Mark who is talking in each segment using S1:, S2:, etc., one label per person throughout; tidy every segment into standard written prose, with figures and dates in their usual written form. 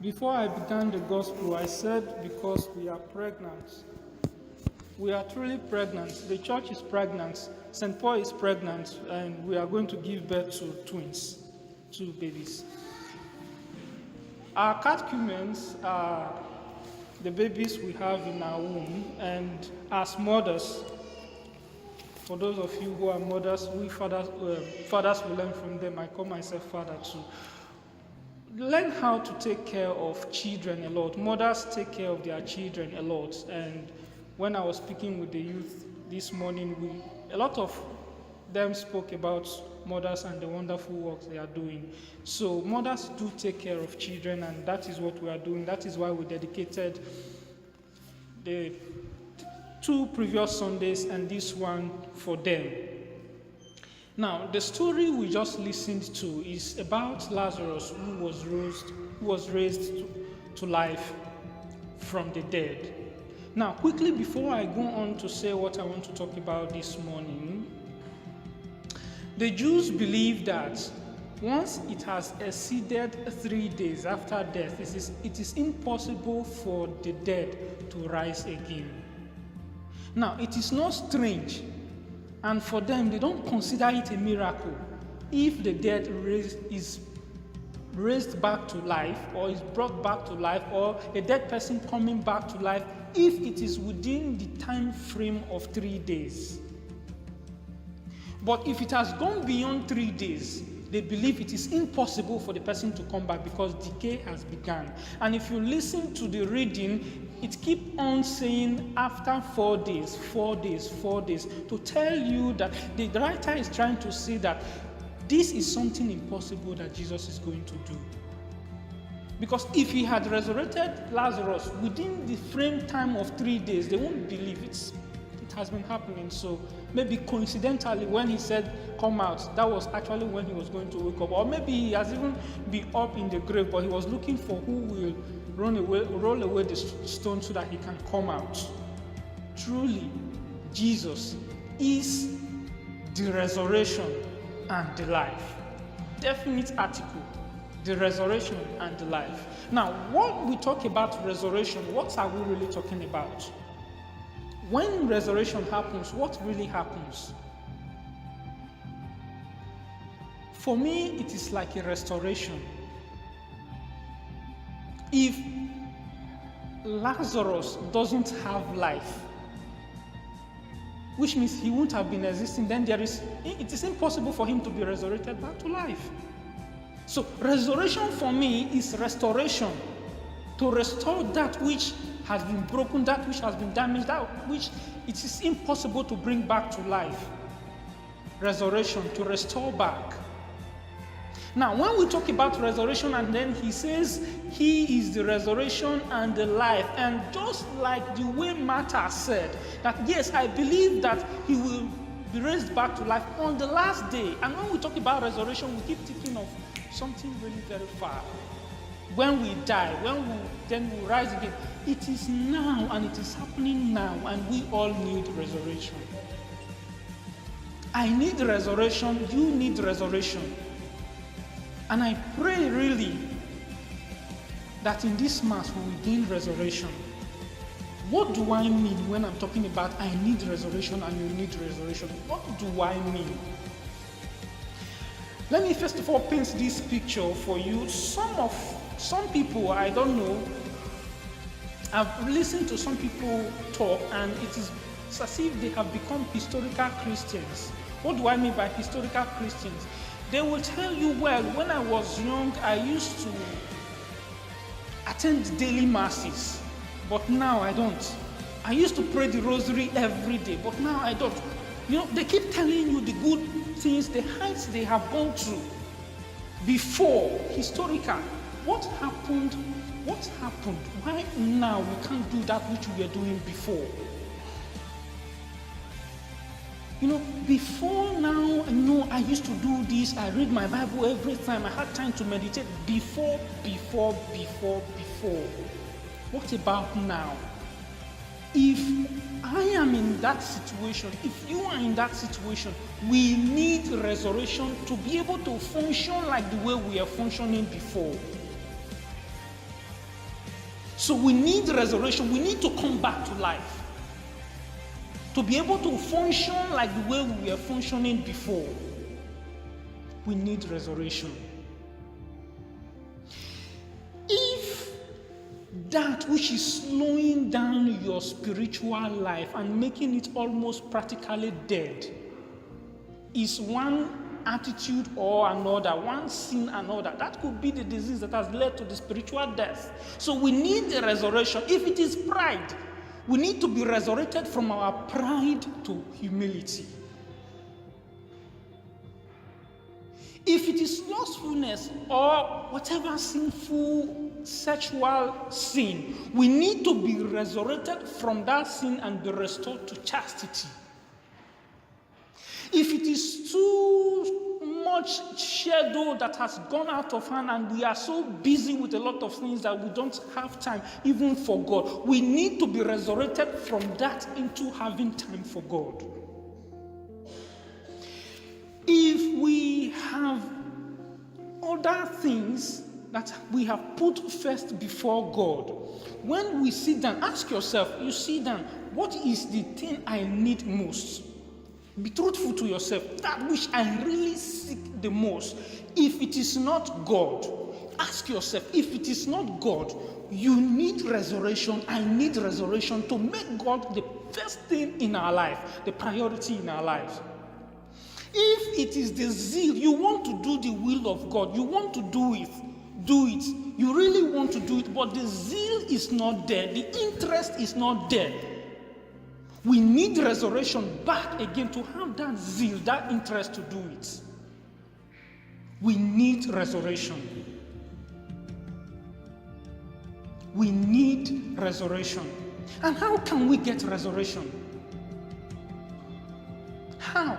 S1: Before I began the gospel, I said because we are pregnant. We are truly pregnant. The church is pregnant. St. Paul is pregnant, and we are going to give birth to twins, two babies. Our catechumens are the babies we have in our womb, and as mothers, for those of you who are mothers, we fathers will learn from them. I call myself father too. Learn how to take care of children a lot. Mothers take care of their children a lot. And when I was speaking with the youth this morning, a lot of them spoke about mothers and the wonderful work they are doing. So mothers do take care of children, and that is what we are doing. That is why we dedicated the 2 previous Sundays and this one for them. Now, the story we just listened to is about Lazarus who was raised to life from the dead. Now, quickly before I go on to say what I want to talk about this morning, the Jews believe that once it has exceeded 3 days after death, it is impossible for the dead to rise again. Now, it is not strange, and for them, they don't consider it a miracle if the dead is raised back to life, or is brought back to life, or a dead person coming back to life, if it is within the time frame of 3 days. But if it has gone beyond 3 days, they believe it is impossible for the person to come back because decay has begun. And if you listen to the reading, it keeps on saying after 4 days, 4 days, 4 days, to tell you that the writer is trying to say that this is something impossible that Jesus is going to do. Because if he had resurrected Lazarus within the frame time of 3 days, they won't believe it has been happening. So maybe coincidentally, when he said come out, that was actually when he was going to wake up. Or maybe he has even been up in the grave, but he was looking for who will roll away the stone so that he can come out. Truly, Jesus is the resurrection and the life. Definite article, the resurrection and the life. Now, when we talk about resurrection, what are we really talking about? When resurrection happens, what really happens? For me, it is like a restoration. If Lazarus doesn't have life, which means he wouldn't have been existing, then it is impossible for him to be resurrected back to life. So resurrection for me is restoration, to restore that which has been broken, that which has been damaged, that which it is impossible to bring back to life. Resurrection, to restore back. Now, when we talk about resurrection, and then he says he is the resurrection and the life, and just like the way Martha said, that yes, I believe that he will be raised back to life on the last day. And when we talk about resurrection, we keep thinking of something really very far. When we die, then we rise again. It is now, and it is happening now, and we all need resurrection. I need resurrection, you need resurrection. And I pray really that in this Mass we will gain resurrection. What do I mean when I'm talking about I need resurrection and you need resurrection? What do I mean? Let me first of all paint this picture for you. Some people, I don't know, I've listened to some people talk, and it is as if they have become historical Christians. What do I mean by historical Christians? They will tell you, well, when I was young, I used to attend daily masses, but now I don't. I used to pray the rosary every day, but now I don't. They keep telling you the good things, the heights they have gone through before, historical. What happened? What happened? Why now we can't do that which we were doing before? Before now, I used to do this. I read my Bible every time. I had time to meditate before. What about now? If I am in that situation, if you are in that situation, we need resurrection to be able to function like the way we are functioning before. So we need resurrection. We need to come back to life. To be able to function like the way we were functioning before, we need resurrection. If that which is slowing down your spiritual life and making it almost practically dead is one attitude or another, one sin another, that could be the disease that has led to the spiritual death. So we need a resurrection. If it is pride, we need to be resurrected from our pride to humility. If it is lustfulness or whatever sinful sexual sin, we need to be resurrected from that sin and be restored to chastity. If it is too much schedule that has gone out of hand and we are so busy with a lot of things that we don't have time even for God, we need to be resurrected from that into having time for God. If we have other things that we have put first before God, when we sit down, ask yourself, you sit down, what is the thing I need most? Be truthful to yourself. That which I really seek the most. If it is not God, ask yourself, if it is not God, you need resurrection. I need resurrection to make God the first thing in our life, the priority in our lives. If it is the zeal, you want to do the will of God, you want to do it. You really want to do it, but the zeal is not there. The interest is not there. We need resurrection back again to have that zeal, that interest to do it. We need resurrection. We need resurrection. And how can we get resurrection? How?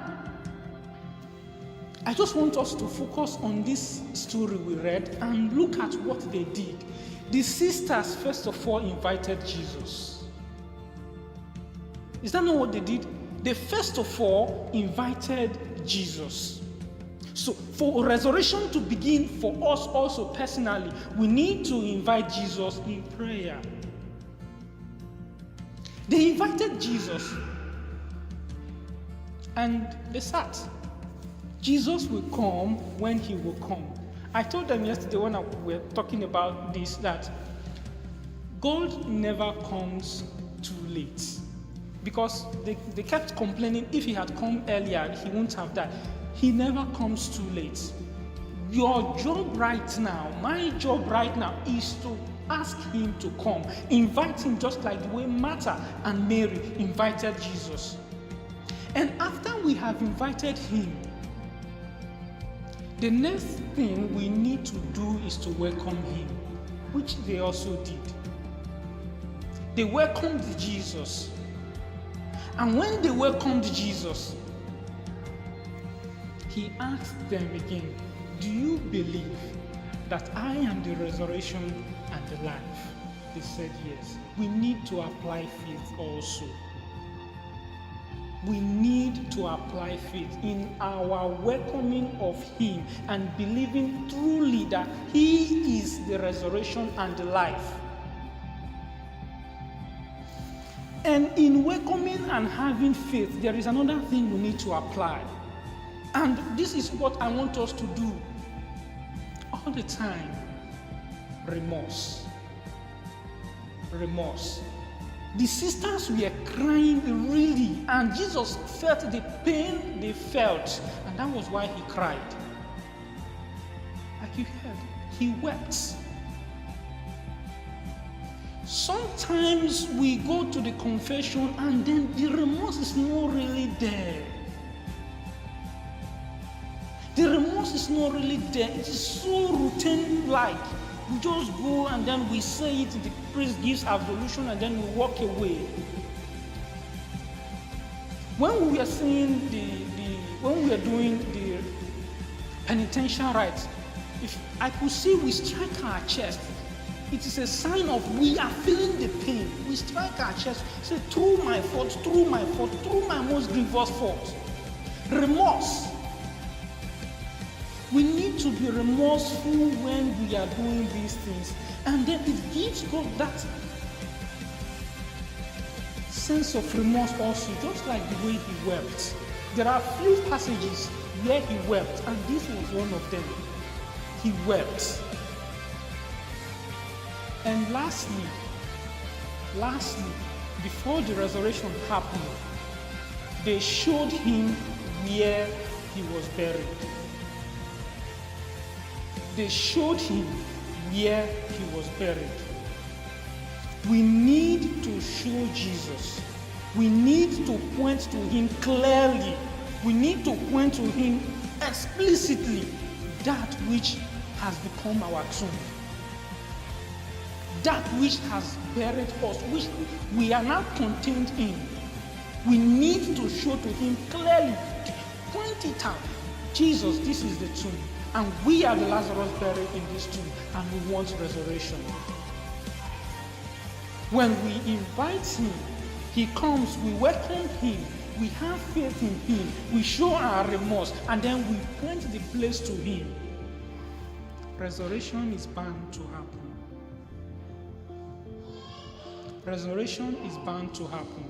S1: I just want us to focus on this story we read and look at what they did. The sisters, first of all, invited Jesus. Is that not what they did? They first of all invited Jesus. So for resurrection to begin for us also personally, we need to invite Jesus in prayer. They invited Jesus and they sat. Jesus will come when he will come. I told them yesterday when we were talking about this that God never comes too late. Because they kept complaining, if he had come earlier, he wouldn't have died. He never comes too late. Your job right now, my job right now, is to ask him to come. Invite him just like the way Martha and Mary invited Jesus. And after we have invited him, the next thing we need to do is to welcome him, which they also did. They welcomed Jesus. And when they welcomed Jesus, he asked them again, do you believe that I am the resurrection and the life? They said yes. We need to apply faith also. We need to apply faith in our welcoming of him and believing truly that he is the resurrection and the life. And in welcoming and having faith, there is another thing we need to apply. And this is what I want us to do all the time. Remorse. Remorse. The sisters were crying really, and Jesus felt the pain they felt, and that was why he cried. Like you heard, he wept. Sometimes we go to the confession and then the remorse is not really there. The remorse is not really there. It is so routine-like. We just go and then we say it, the priest gives absolution and then we walk away. When we are saying when we are doing the penitential rites, if I could see we strike our chest, it is a sign of we are feeling the pain. We strike our chest, say, through my fault, through my most grievous fault. Remorse. We need to be remorseful when we are doing these things. And then it gives God that sense of remorse also, just like the way he wept. There are few passages where he wept, and this was one of them. He wept. And lastly, before the resurrection happened, they showed him where he was buried. They showed him where he was buried. We need to show Jesus. We need to point to him clearly. We need to point to him explicitly that which has become our tomb. That which has buried us, which we are now contained in. We need to show to him clearly, point it out. Jesus, this is the tomb, and we are the Lazarus buried in this tomb, and we want resurrection. When we invite him, he comes, we welcome him, we have faith in him, we show our remorse, and then we point the place to him. Resurrection is bound to happen. Resurrection is bound to happen.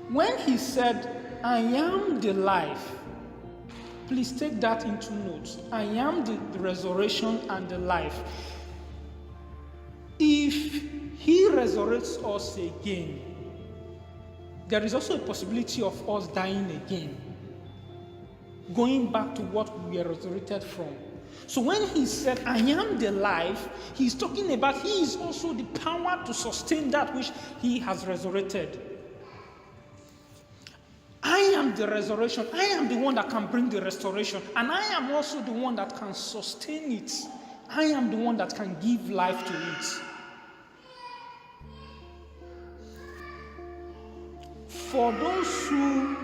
S1: When he said, I am the life, please take that into note. I am the resurrection and the life. If he resurrects us again, there is also a possibility of us dying again, going back to what we were resurrected from. So when he said, I am the life, he's talking about he is also the power to sustain that which he has resurrected. I am the resurrection. I am the one that can bring the restoration. And I am also the one that can sustain it. I am the one that can give life to it. For those who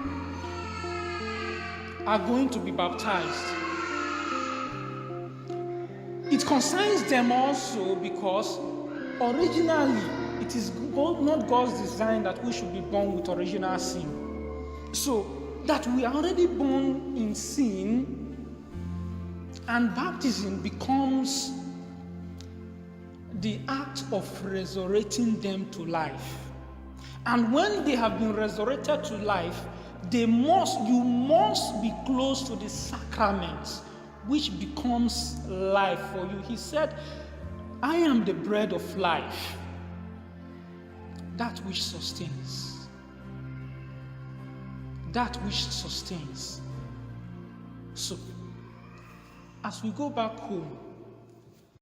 S1: are going to be baptized, it concerns them also because originally it is not God's design that we should be born with original sin. So that we are already born in sin, and baptism becomes the act of resurrecting them to life. And when they have been resurrected to life, you must be close to the sacrament, which becomes life for you. He said, I am the bread of life, that which sustains. That which sustains. So, as we go back home,